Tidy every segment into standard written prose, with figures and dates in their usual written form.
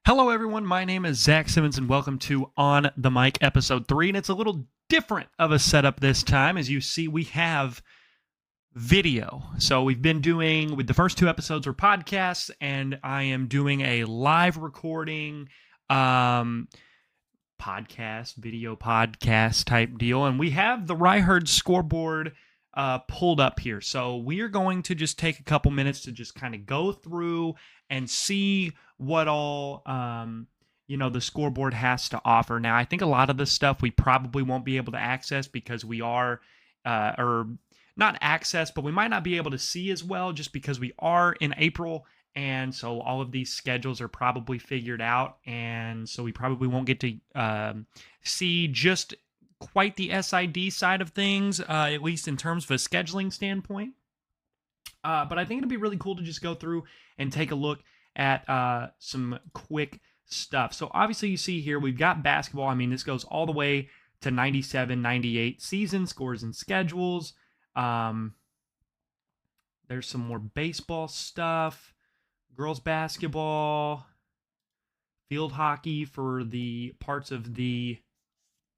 Hello, everyone. My name is Zach Simmons, and welcome to On the Mic episode 3. And it's a little different of a setup this time. As you see, we have video. So we've been doing, with the first two episodes were podcasts, and I am doing a live recording podcast, video podcast type deal. And we have the Ryherd scoreboard pulled up here. So we are going to just take a couple minutes to just kind of go through and see what all the scoreboard has to offer. Now, I think a lot of this stuff we probably won't be able to access because we are or not access, but we might not be able to see as well just because we are in April. And so all of these schedules are probably figured out. And so we probably won't get to see just quite the SID side of things, at least in terms of a scheduling standpoint. But I think it'd be really cool to just go through and take a look at some quick stuff. So obviously you see here, we've got basketball. I mean, this goes all the way to 97, 98 season scores and schedules. There's some more baseball stuff, girls basketball, field hockey for the parts of the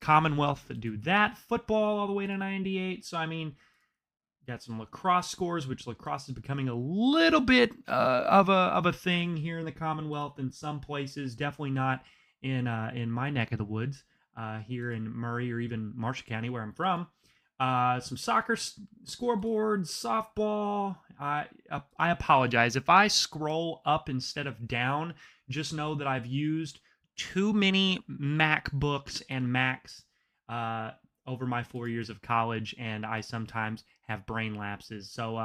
Commonwealth that do that, football all the way to 98. So, I mean, got some lacrosse scores, which lacrosse is becoming a little bit of a thing here in the Commonwealth in some places. Definitely not in my neck of the woods here in Murray or even Marshall County, where I'm from. Some soccer scoreboards, softball. I apologize if I scroll up instead of down. Just know that I've used too many MacBooks and Macs over my 4 years of college, and I sometimes have brain lapses. So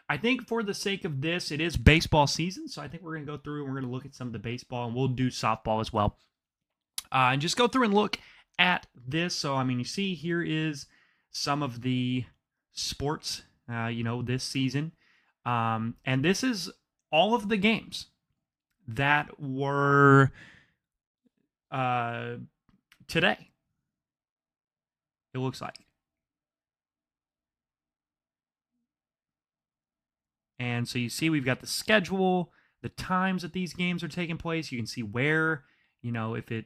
I think for the sake of this, it is baseball season, so I think we're going to go through and we're going to look at some of the baseball, and we'll do softball as well. And just go through and look at this. So, I mean, you see here is some of the sports, this season. And this is all of the games that were today, it looks like. And so you see we've got the schedule, the times that these games are taking place. You can see where, if it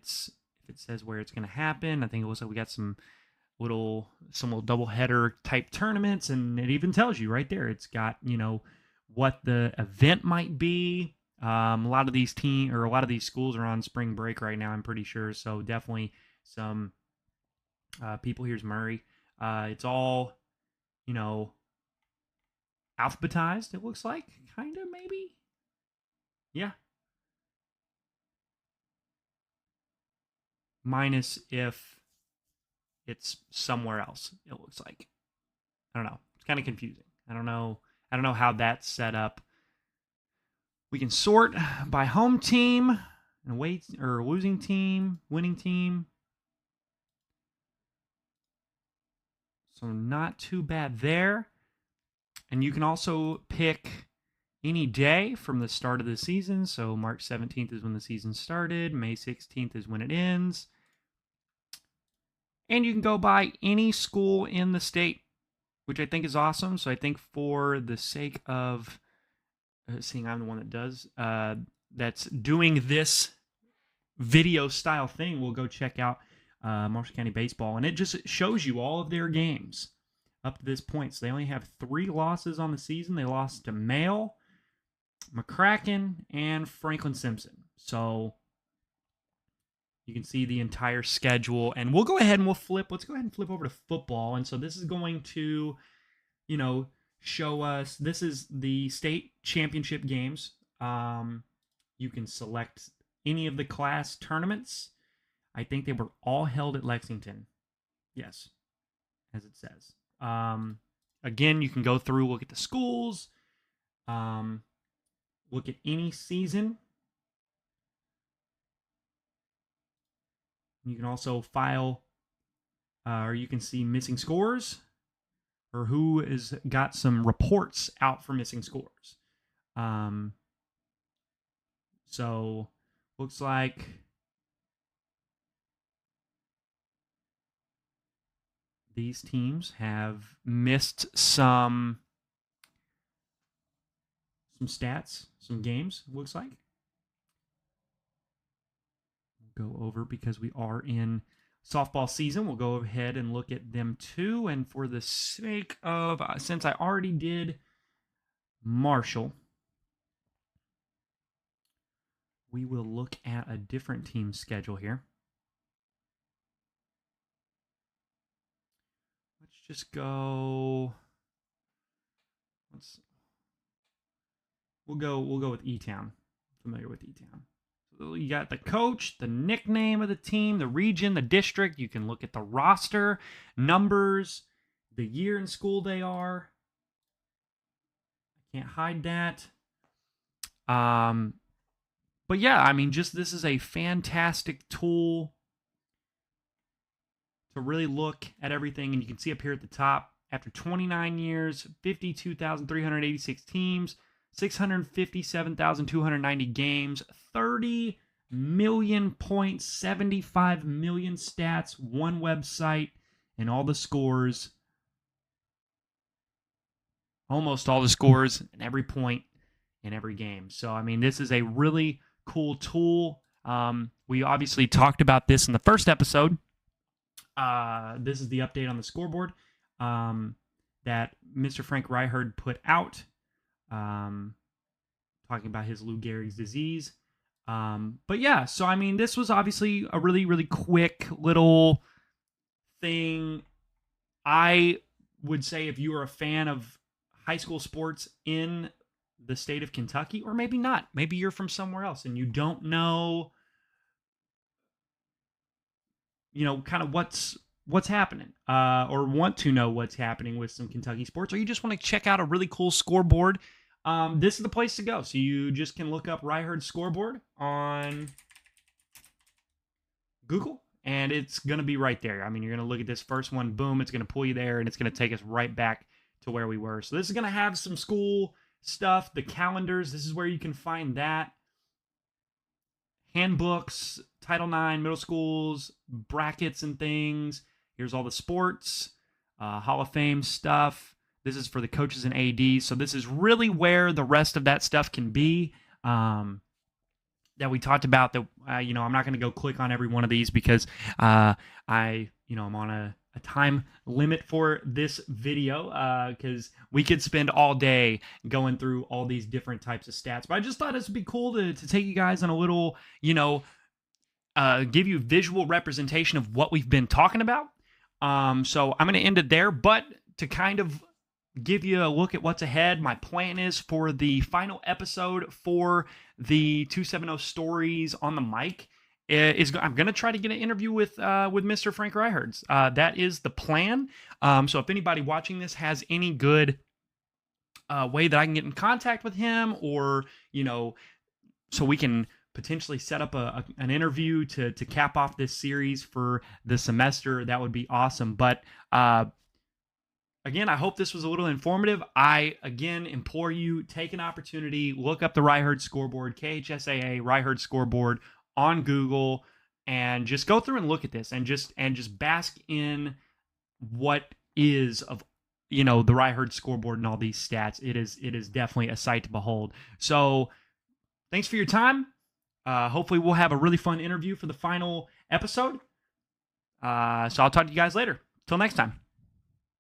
says where it's going to happen. I think it looks like we got some little double header type tournaments, and it even tells you right there. It's got, what the event might be. A lot of these schools are on spring break right now, I'm pretty sure. So definitely some people. Here's Murray. It's all, alphabetized, it looks like. Kind of, maybe. Yeah. Minus if it's somewhere else, it looks like. I don't know. It's kind of confusing. I don't know how that's set up. We can sort by home team and losing team, winning team. So not too bad there. And you can also pick any day from the start of the season. So March 17th is when the season started. May 16th is when it ends. And you can go by any school in the state, which I think is awesome. So I think for the sake of seeing I'm the one that's doing this video style thing, we'll go check out Marshall County Baseball. And it just shows you all of their games up to this point. So they only have 3 losses on the season. They lost to Mail, McCracken, and Franklin Simpson. So you can see the entire schedule. And we'll go ahead and let's go ahead and flip over to football. And so this is going to, show us, this is the state championship games. You can select any of the class tournaments. I think they were all held at Lexington. Yes, as it says. Again, you can go through, look at the schools, look at any season. You can also file, or you can see missing scores, or who has got some reports out for missing scores. So looks like these teams have missed some stats, some games, looks like. go over because we are in softball season. We'll go ahead and look at them too. And for the sake of, since I already did Marshall, we will look at a different team schedule here. Let's just go. We'll go with E-Town. Familiar with E-Town. So you got the coach, the nickname of the team, the region, the district. You can look at the roster, numbers, the year in school they are. I can't hide that. But yeah, I mean, just this is a fantastic tool to really look at everything. And you can see up here at the top, after 29 years, 52,386 teams, 657,290 games, 30 million points, 75 million stats, one website, and all the scores. Almost all the scores and every point in every game. So, I mean, this is a really cool tool. We obviously talked about this in the first episode. This is the update on the scoreboard that Mr. Frank Reichard put out, talking about his Lou Gehrig's disease. But yeah, so I mean, this was obviously a really, really quick little thing. I would say if you are a fan of high school sports in the state of Kentucky, or maybe not, maybe you're from somewhere else and you don't know, kind of what's happening, or want to know what's happening with some Kentucky sports, or you just want to check out a really cool scoreboard, this is the place to go. So you just can look up Reichard scoreboard on Google, and it's going to be right there. I mean, you're going to look at this first one, boom, it's going to pull you there, and it's going to take us right back to where we were. So this is going to have some school stuff, the calendars, this is where you can find that. Handbooks, Title IX, middle schools, brackets and things. Here's all the sports, Hall of Fame stuff. This is for the coaches and ADs. So this is really where the rest of that stuff can be, that we talked about. That I'm not going to go click on every one of these because I'm on a time limit for this video, because we could spend all day going through all these different types of stats. But I just thought this would be cool to take you guys on a little, give you visual representation of what we've been talking about. So I'm going to end it there, but to kind of give you a look at what's ahead, my plan is for the final episode for the 270 Stories on the Mic, I'm going to try to get an interview with Mr. Frank Reichard. That is the plan. So if anybody watching this has any good way that I can get in contact with him, or, so we can potentially set up an interview to cap off this series for the semester, that would be awesome. But again, I hope this was a little informative. I, again, implore you, take an opportunity, look up the Reichard scoreboard, KHSAA Reichard scoreboard on Google, and just go through and look at this and just bask in what is of the Reichard scoreboard and all these stats. It is definitely a sight to behold. So thanks for your time. Hopefully we'll have a really fun interview for the final episode. So I'll talk to you guys later. Till next time.